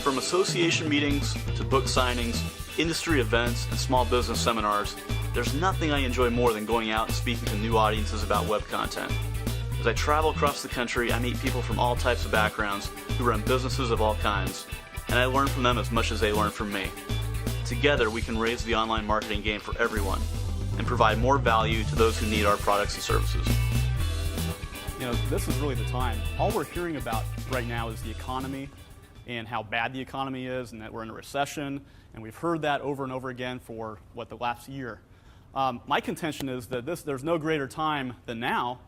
From association meetings to book signings, industry events, and small business seminars, there's nothing I enjoy more than going out and speaking to new audiences about web content. As I travel across the country, I meet people from all types of backgrounds who run businesses of all kinds, and I learn from them as much as they learn from me. Together, we can raise the online marketing game for everyone and provide more value to those who need our products and services. You know, this is really the time. All we're hearing about right now is the economy and how bad the economy is and that we're in a recession, and we've heard that over and over again for, the last year. My contention is that there's no greater time than now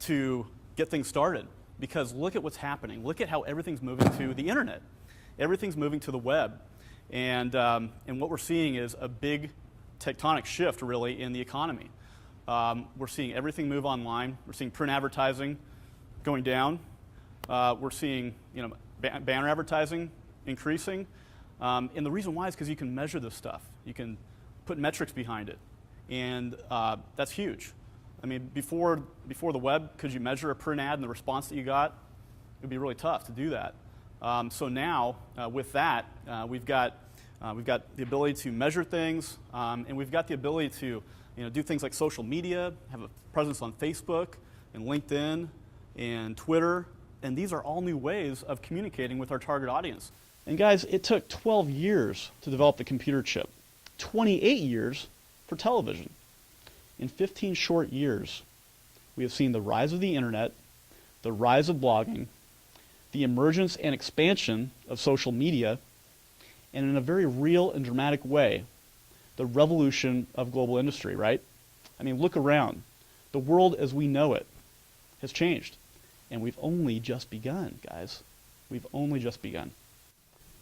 to get things started, because look at what's happening. Look at how everything's moving to the internet. Everything's moving to the web. And what we're seeing is a big tectonic shift, really, in the economy. We're seeing everything move online. We're seeing print advertising going down. We're seeing, banner advertising increasing. And the reason why is because you can measure this stuff. You can put metrics behind it. And that's huge. I mean, before the web, could you measure a print ad and the response that you got? It would be really tough to do that. So now, with that, we've got the ability to measure things, and we've got the ability to do things like social media, have a presence on Facebook and LinkedIn and Twitter, and these are all new ways of communicating with our target audience. And guys, it took 12 years to develop the computer chip, 28 years for television. In 15 short years, we have seen the rise of the internet, the rise of blogging, the emergence and expansion of social media, and in a very real and dramatic way, the revolution of global industry, right? I mean, look around. The world as we know it has changed, and we've only just begun, guys. We've only just begun.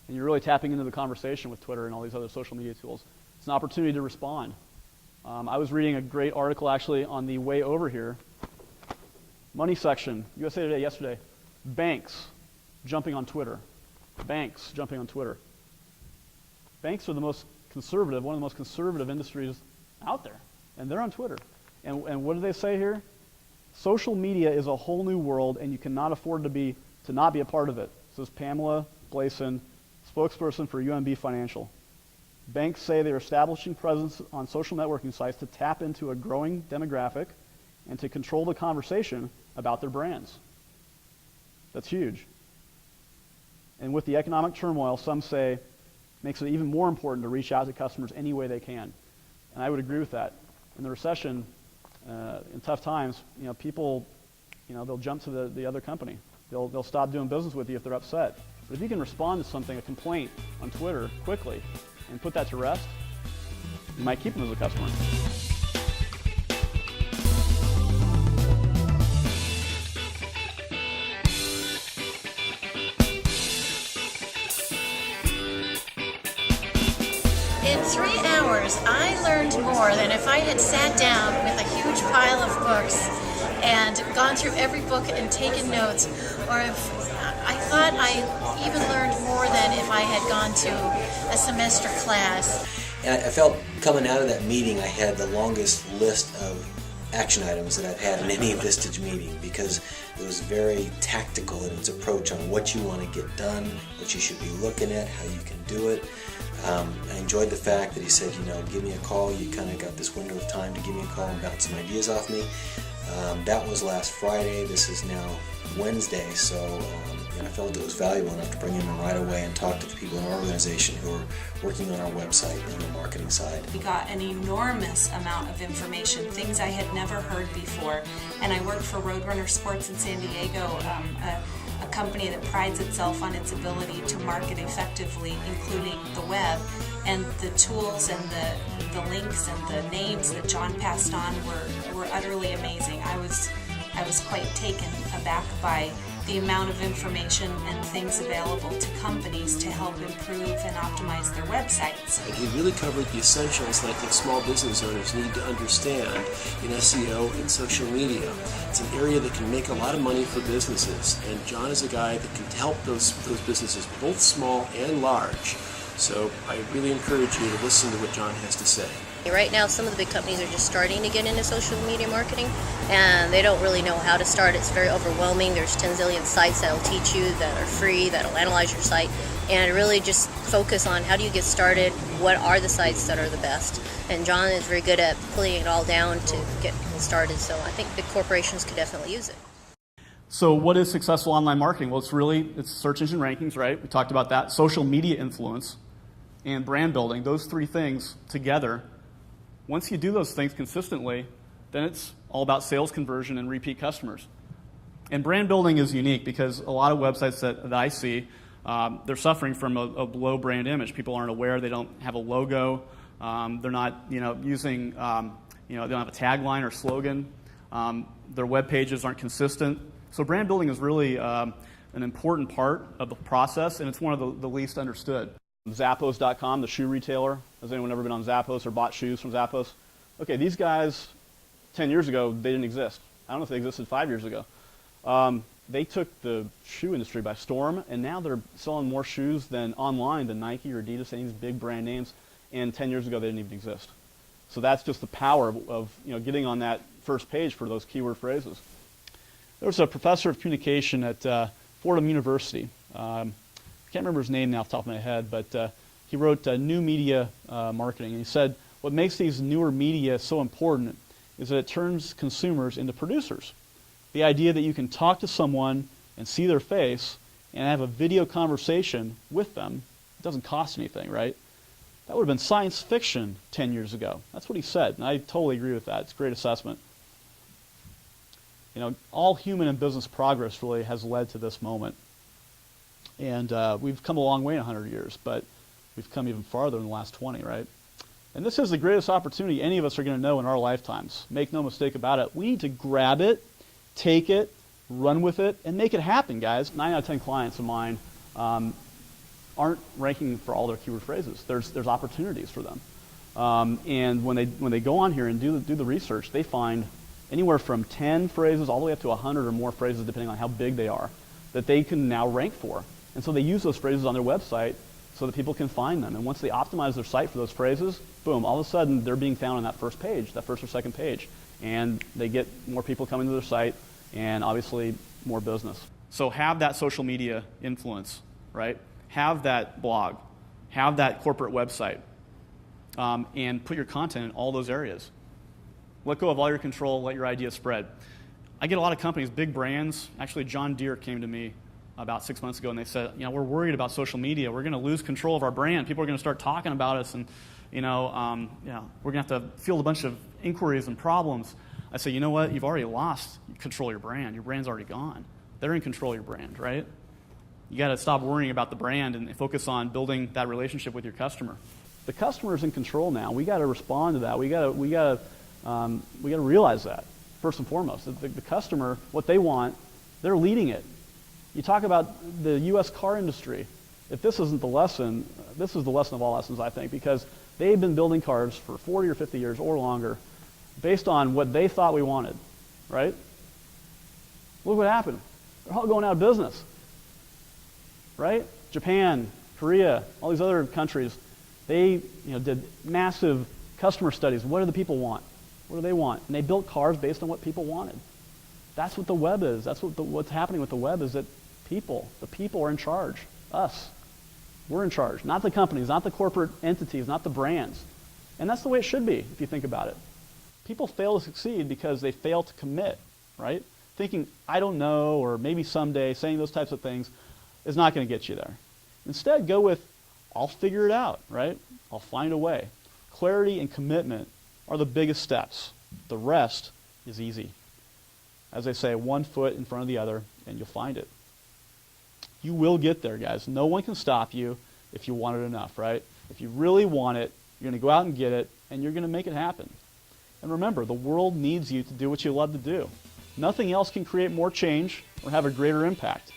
And you're really tapping into the conversation with Twitter and all these other social media tools. It's an opportunity to respond. I was reading a great article actually on the way over here. Money section, USA Today yesterday. Banks jumping on Twitter. Banks jumping on Twitter. Banks are one of the most conservative industries out there, and they're on Twitter. And what do they say here? Social media is a whole new world, and you cannot afford to not be a part of it. Says Pamela Blason, spokesperson for UMB Financial. Banks say they're establishing presence on social networking sites to tap into a growing demographic and to control the conversation about their brands. That's huge. And with the economic turmoil, some say makes it even more important to reach out to customers any way they can. And I would agree with that. In the recession, in tough times, people, they'll jump to the other company. They'll stop doing business with you if they're upset. But if you can respond to something, a complaint on Twitter quickly, and put that to rest, you might keep them as a customer. In 3 hours, I learned more than if I had sat down with a huge pile of books and gone through every book and taken notes, or if I thought I even learned more than if I had gone to a semester class. And I felt coming out of that meeting I had the longest list of action items that I've had in any Vistage meeting, because it was very tactical in its approach on what you want to get done, what you should be looking at, how you can do it. I enjoyed the fact that he said, give me a call. You kind of got this window of time to give me a call and bounce some ideas off me. That was last Friday. This is now Wednesday, so I felt it was valuable enough to bring him in right away and talk to the people in our organization who are working on our website and the marketing side. We got an enormous amount of information, things I had never heard before. And I work for Roadrunner Sports in San Diego, a company that prides itself on its ability to market effectively, including the web. And the tools and the links and the names that Jon passed on were utterly amazing. I was quite taken aback by the amount of information and things available to companies to help improve and optimize their websites. And he really covered the essentials that small business owners need to understand in SEO and social media. It's an area that can make a lot of money for businesses, and Jon is a guy that can help those businesses, both small and large. So I really encourage you to listen to what Jon has to say. Right now, some of the big companies are just starting to get into social media marketing, and they don't really know how to start. It's very overwhelming. There's 10 zillion sites that'll teach you, that are free, that'll analyze your site, and really just focus on how do you get started, what are the sites that are the best. And Jon is very good at pulling it all down to get people started, so I think the corporations could definitely use it. So what is successful online marketing? Well, it's search engine rankings, right? We talked about that. Social media influence and brand building, those three things together. Once you do those things consistently, then it's all about sales conversion and repeat customers. And brand building is unique because a lot of websites that I see, they're suffering from a low brand image. People aren't aware, they don't have a logo, they're not using, they don't have a tagline or slogan, their web pages aren't consistent. So brand building is really an important part of the process, and it's one of the least understood. Zappos.com, the shoe retailer. Has anyone ever been on Zappos or bought shoes from Zappos? Okay, these guys, 10 years ago, they didn't exist. I don't know if they existed 5 years ago. They took the shoe industry by storm, and now they're selling more shoes online than Nike or Adidas, any of these big brand names, and 10 years ago they didn't even exist. So that's just the power of getting on that first page for those keyword phrases. There was a professor of communication at Fordham University. I can't remember his name now off the top of my head, but he wrote New Media Marketing, and he said, what makes these newer media so important is that it turns consumers into producers. The idea that you can talk to someone and see their face and have a video conversation with them, it doesn't cost anything, right? That would have been science fiction 10 years ago. That's what he said, and I totally agree with that. It's a great assessment. All human and business progress really has led to this moment. And we've come a long way in 100 years, but we've come even farther in the last 20, right? And this is the greatest opportunity any of us are going to know in our lifetimes. Make no mistake about it. We need to grab it, take it, run with it, and make it happen, guys. 9 out of 10 clients of mine aren't ranking for all their keyword phrases. There's opportunities for them. And when they go on here and do the research, they find anywhere from 10 phrases all the way up to 100 or more phrases, depending on how big they are, that they can now rank for. And so they use those phrases on their website so that people can find them. And once they optimize their site for those phrases, boom, all of a sudden they're being found on that first page, that first or second page. And they get more people coming to their site and obviously more business. So have that social media influence, right? Have that blog, have that corporate website, and put your content in all those areas. Let go of all your control, let your ideas spread. I get a lot of companies, big brands. Actually, John Deere came to me about 6 months ago, and they said, we're worried about social media. We're going to lose control of our brand. People are going to start talking about us, and we're going to have to field a bunch of inquiries and problems. I say, you know what? You've already lost control of your brand. Your brand's already gone. They're in control of your brand, right? You got to stop worrying about the brand and focus on building that relationship with your customer. The customer's in control now. We got to respond to that. We got to realize that first and foremost. The customer, what they want, they're leading it. You talk about the U.S. car industry. If this isn't the lesson, this is the lesson of all lessons, I think, because they've been building cars for 40 or 50 years or longer based on what they thought we wanted, right? Look what happened. They're all going out of business, right? Japan, Korea, all these other countries, they did massive customer studies. What do the people want? What do they want? And they built cars based on what people wanted. That's what the web is. That's what's happening with the web is that the people are in charge. Us. We're in charge. Not the companies, not the corporate entities, not the brands. And that's the way it should be, if you think about it. People fail to succeed because they fail to commit, right? Thinking, I don't know, or maybe someday, saying those types of things is not going to get you there. Instead, go with, I'll figure it out, right? I'll find a way. Clarity and commitment are the biggest steps. The rest is easy. As I say, one foot in front of the other, and you'll find it. You will get there, guys. No one can stop you if you want it enough, right? If you really want it, you're going to go out and get it, and you're going to make it happen. And remember, the world needs you to do what you love to do. Nothing else can create more change or have a greater impact.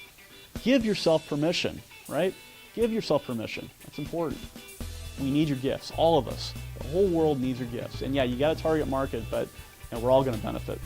Give yourself permission, right? Give yourself permission. That's important. We need your gifts, all of us. The whole world needs your gifts. And yeah, you got a target market, but we're all going to benefit.